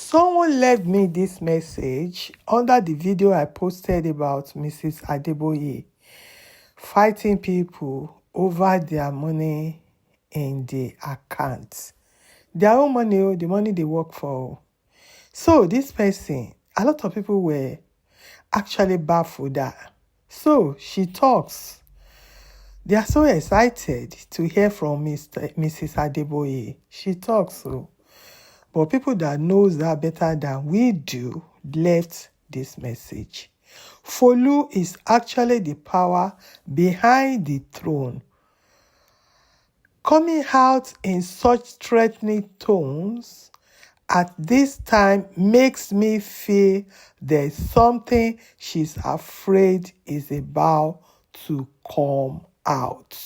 Someone left me this message under the video I posted about Mrs. Adeboye fighting people over their money in the account. Their own money, the money they work for. So this person, a lot of people were actually baffled that. So she talks. They are so excited to hear from Mrs. Adeboye. She talks so. But people that knows that better than we do left this message. Folu is actually the power behind the throne. Coming out in such threatening tones at this time makes me feel there's something she's afraid is about to come out.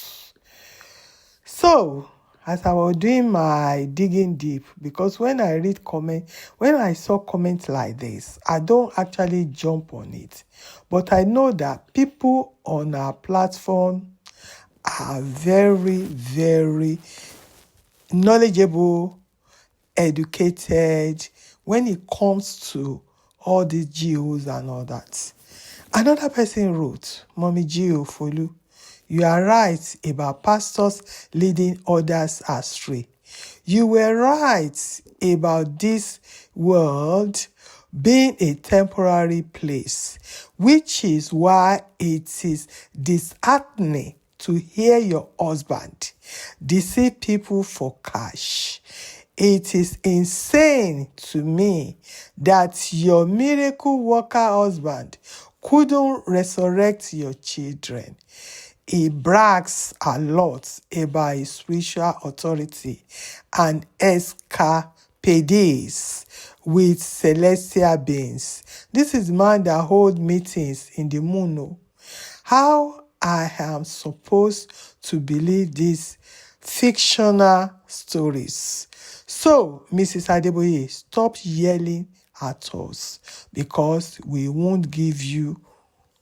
So, as I was doing my digging deep, because when I read comment, when I saw comments like this, I don't actually jump on it. But I know that people on our platform are very, very knowledgeable, educated when it comes to all these GOs and all that. Another person wrote, Mommy GO Folu, you are right about pastors leading others astray. You were right about this world being a temporary place, which is why it is disheartening to hear your husband deceive people for cash. It is insane to me that your miracle worker husband couldn't resurrect your children. He brags a lot about his spiritual authority and escapades with celestial beings. This is man that holds meetings in the moon. How I am supposed to believe these fictional stories? So, Mrs. Adeboye, stop yelling at us because we won't give you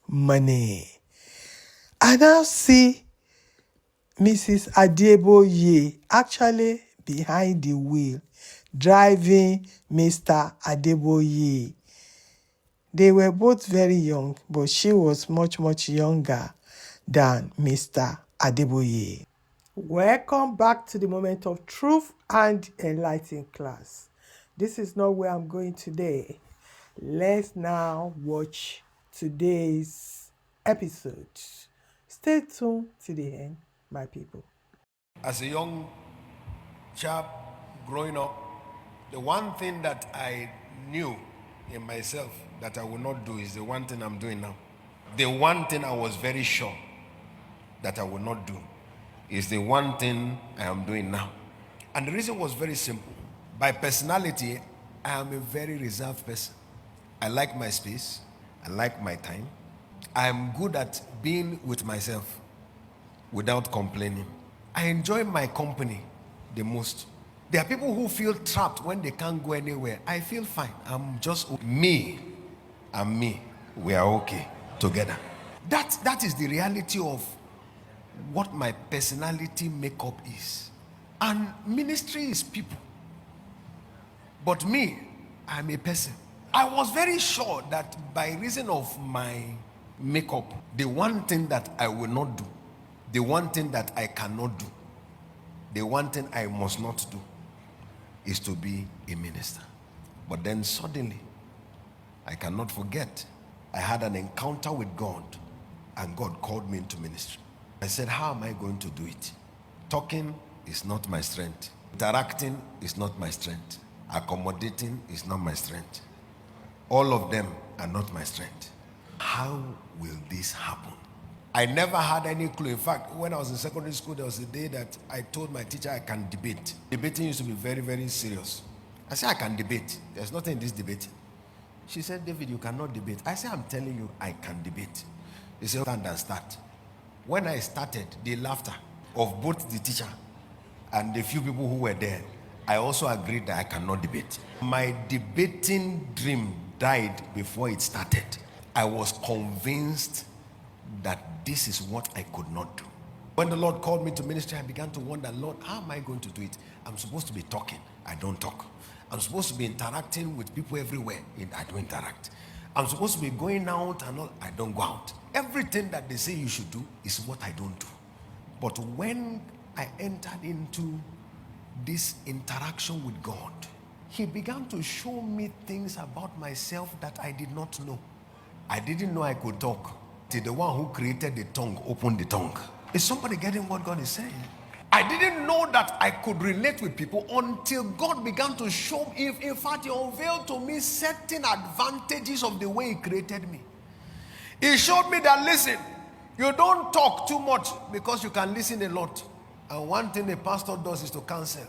money. I now see Mrs. Adeboye actually behind the wheel, driving Mr. Adeboye. They were both very young, but she was much, much younger than Mr. Adeboye. Welcome back to the moment of truth and enlightening class. This is not where I'm going today. Let's now watch today's episode. Stay tuned to the end, my people. As a young chap growing up, the one thing that I knew in myself that I would not do is the one thing I'm doing now. The one thing I was very sure that I would not do is the one thing I am doing now. And the reason was very simple. By personality, I am a very reserved person. I like my space. I like my time. I am good at being with myself without complaining. I enjoy my company the most. There are people who feel trapped when they can't go anywhere. I feel fine. I'm just me and me. We are okay together. That is the reality of what my personality makeup is. And ministry is people. But me, I'm a person. I was very sure that by reason of my makeup, the one thing that I will not do, the one thing that I cannot do, the one thing I must not do is to be a minister. But then suddenly, I cannot forget, I had an encounter with God and God called me into ministry. I said, how am I going to do it? Talking is not my strength. Interacting is not my strength. Accommodating is not my strength. All of them are not my strength. How will this happen? I never had any clue. In fact, when I was in secondary school, there was a day that I told my teacher I can debate. Debating used to be very, very serious. I said, I can debate. There's nothing in this debate. She said, David, you cannot debate. I said, I'm telling you, I can debate. They said, stand and start. When I started, the laughter of both the teacher and the few people who were there, I also agreed that I cannot debate. My debating dream died before it started. I was convinced that this is what I could not do. When the Lord called me to ministry, I began to wonder, Lord, how am I going to do it? I'm supposed to be talking. I don't talk. I'm supposed to be interacting with people everywhere. I don't interact. I'm supposed to be going out and all. I don't go out. Everything that they say you should do is what I don't do. But when I entered into this interaction with God, He began to show me things about myself that I did not know. I didn't know I could talk. The one who created the tongue opened the tongue. Is somebody getting what God is saying? I didn't know that I could relate with people until God began to show me. In fact, He unveiled to me certain advantages of the way He created me. He showed me that, listen, you don't talk too much because you can listen a lot. And one thing a pastor does is to counsel.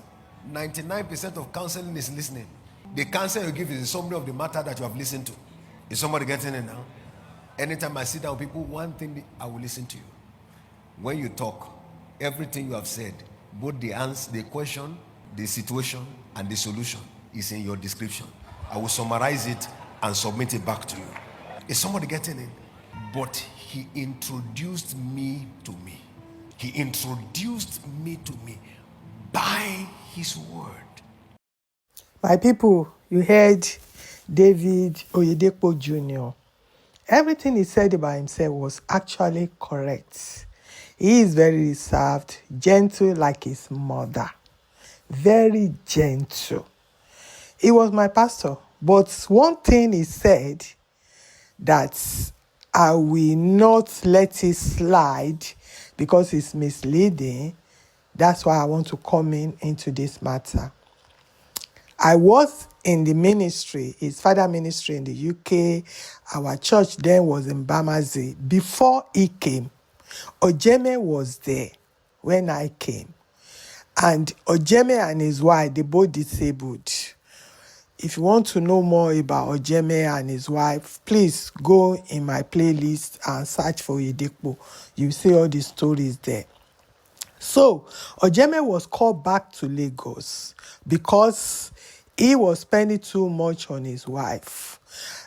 99% of counseling is listening. The counsel you give is a summary of the matter that you have listened to. Is somebody getting it now? Anytime I sit down with people, one thing I will listen to you. When you talk, everything you have said, both the answer, the question, the situation, and the solution is in your description. I will summarize it and submit it back to you. Is somebody getting it? But He introduced me to me. He introduced me to me by His word. My people, you heard David Oyedepo Jr. Everything he said about himself was actually correct. He is very reserved, gentle like his mother. Very gentle. He was my pastor. But one thing he said that I will not let it slide because it's misleading. That's why I want to come into this matter. I was in the ministry, his father ministry in the UK. Our church then was in Bamazi. Before he came, Ojeme was there when I came. And Ojeme and his wife, they both disabled. If you want to know more about Ojeme and his wife, please go in my playlist and search for Oyedepo. You see all the stories there. So, Ojeme was called back to Lagos because he was spending too much on his wife.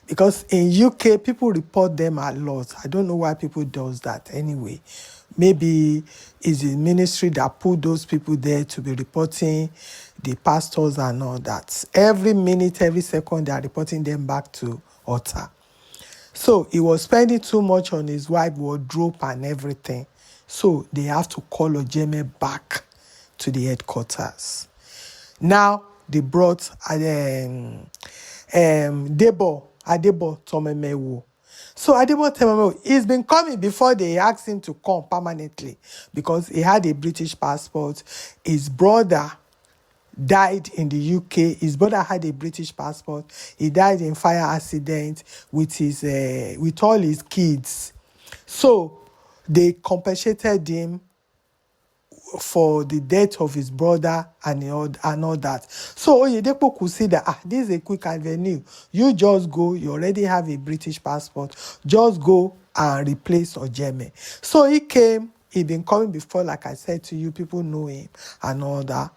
Because in UK, people report them a lot. I don't know why people does that anyway. Maybe it's the ministry that put those people there to be reporting the pastors and all that. Every minute, every second, they are reporting them back to Otta. So he was spending too much on his wife, wardrobe and everything. So they have to call Ojeme back to the headquarters. Now they brought Adebo Tomemewo. So Adebo Tomemewo, he's been coming before they asked him to come permanently because he had a British passport. His brother died in the UK. His brother had a British passport. He died in fire accident with all his kids. So they compensated him for the death of his brother and all that. So Oyedepo could see that this is a quick avenue. You just go, you already have a British passport. Just go and replace Ojeme. So he came, he'd been coming before, like I said to you, people know him and all that.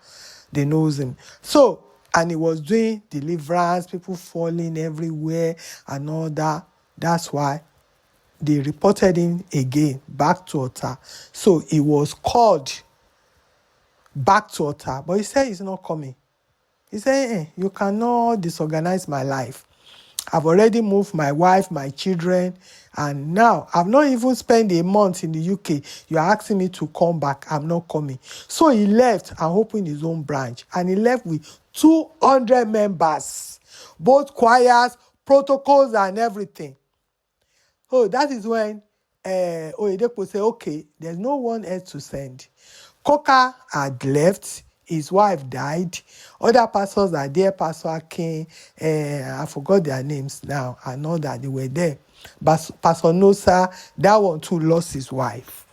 They knows him. So, and he was doing deliverance, people falling everywhere and all that. That's why they reported him again back to Otta. So he was called back to Otta, but he said he's not coming. He said, you cannot disorganize my life. I've already moved my wife, my children, and now I've not even spent a month in the UK. You're asking me to come back. I'm not coming. So he left and opened his own branch, and he left with 200 members, both choirs, protocols, and everything. So that is when Oyedepo said, okay, there's no one else to send. Coca had left. His wife died. Other pastors are there. Pastor Akin, I forgot their names now. I know that they were there. But Pastor Nosa, that one too lost his wife.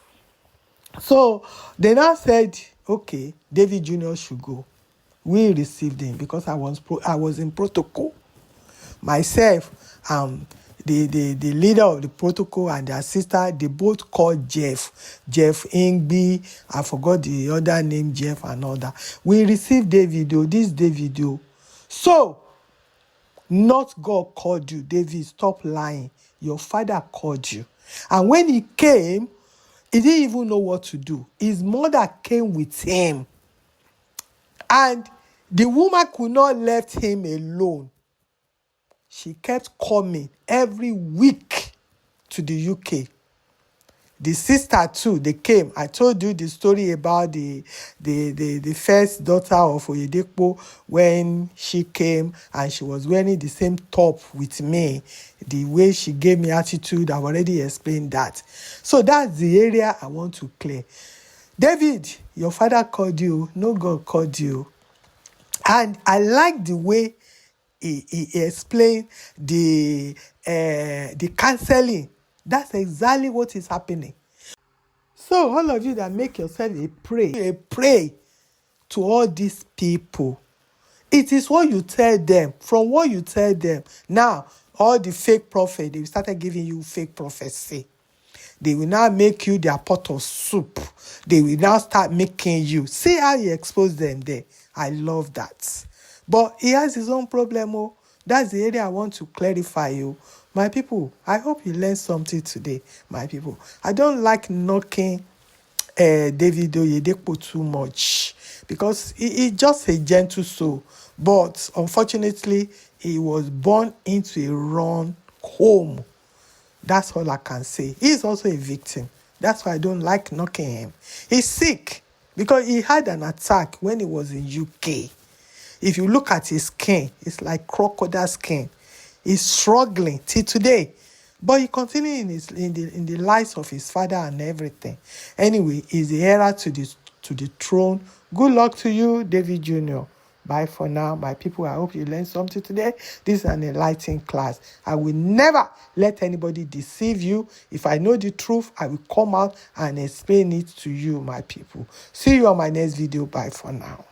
So they now said, okay, David Jr. should go. We received him because I was in protocol. Myself, the leader of the protocol and their sister, they both called Jeff Ingby. I forgot the other name, Jeff and all that. We received this Davido. So, not God called you. David, stop lying. Your father called you. And when he came, he didn't even know what to do. His mother came with him. And The woman could not left him alone. She kept coming every week to the UK. The sister too, they came. I told you the story about the first daughter of Oyedepo when she came and she was wearing the same top with me. The way she gave me attitude, I've already explained that. So that's the area I want to clear. David, your father called you. No, God called you. And I like the way he explained the counseling. That's exactly what is happening. So all of you that make yourself a prey to all these people, it is what you tell them. From what you tell them, now all the fake prophet, they started giving you fake prophecy. They will now make you their pot of soup. They will now start making you. See how you expose them there. I love that. But he has his own problem. Oh, that's the area I want to clarify you. My people, I hope you learned something today, my people. I don't like knocking David Oyedepo too much because he's just a gentle soul. But unfortunately, he was born into a wrong home. That's all I can say. He's also a victim. That's why I don't like knocking him. He's sick because he had an attack when he was in UK. If you look at his skin, it's like crocodile skin. He's struggling till today. But he continues in the lives of his father and everything. Anyway, he's the heir to the throne. Good luck to you, David Jr. Bye for now, my people. I hope you learned something today. This is an enlightening class. I will never let anybody deceive you. If I know the truth, I will come out and explain it to you, my people. See you on my next video. Bye for now.